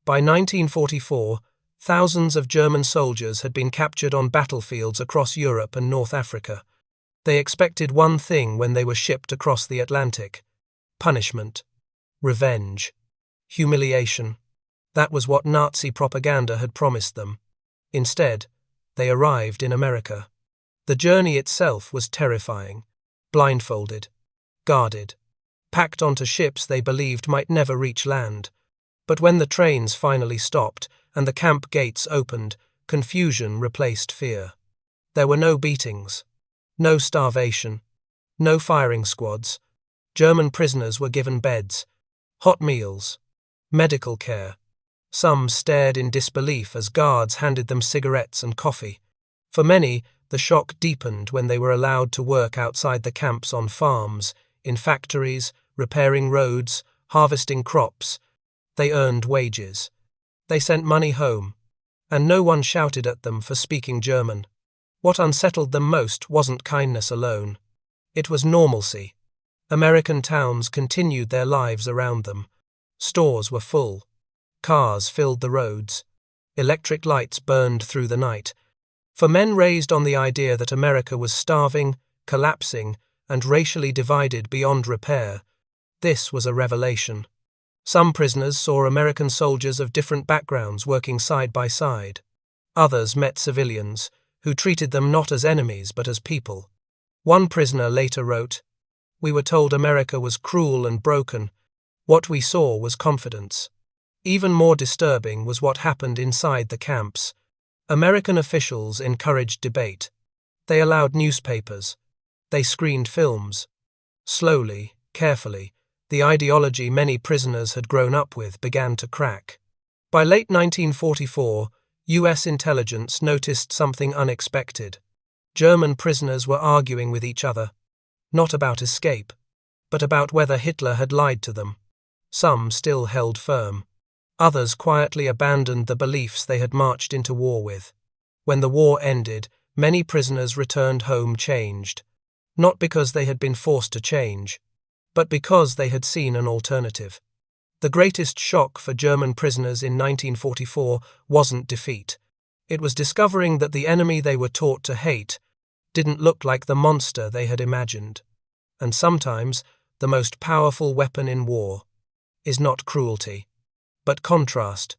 By 1944, thousands of German soldiers had been captured on battlefields across Europe and North Africa. They expected one thing when they were shipped across the Atlantic: punishment, revenge, humiliation. That was what Nazi propaganda had promised them. Instead, they arrived in America. The journey itself was terrifying. Blindfolded, guarded, packed onto ships they believed might never reach land. But when the trains finally stopped and the camp gates opened, confusion replaced fear. There were no beatings, no starvation, no firing squads. German prisoners were given beds, hot meals, medical care. Some stared in disbelief as guards handed them cigarettes and coffee. For many, the shock deepened when they were allowed to work outside the camps on farms, in factories, repairing roads, harvesting crops. They earned wages. They sent money home, and no one shouted at them for speaking German. What unsettled them most wasn't kindness alone. It was normalcy. American towns continued their lives around them. Stores were full. Cars filled the roads. Electric lights burned through the night. For men raised on the idea that America was starving, collapsing, and racially divided beyond repair, this was a revelation. Some prisoners saw American soldiers of different backgrounds working side by side. Others met civilians, who treated them not as enemies but as people. One prisoner later wrote, "We were told America was cruel and broken. What we saw was confidence." Even more disturbing was what happened inside the camps. American officials encouraged debate. They allowed newspapers. They screened films. Slowly, carefully, the ideology many prisoners had grown up with began to crack. By late 1944, US intelligence noticed something unexpected. German prisoners were arguing with each other, not about escape, but about whether Hitler had lied to them. Some still held firm. Others quietly abandoned the beliefs they had marched into war with. When the war ended, many prisoners returned home changed, not because they had been forced to change, but because they had seen an alternative. The greatest shock for German prisoners in 1944 wasn't defeat. It was discovering that the enemy they were taught to hate didn't look like the monster they had imagined. And sometimes, the most powerful weapon in war is not cruelty, but contrast.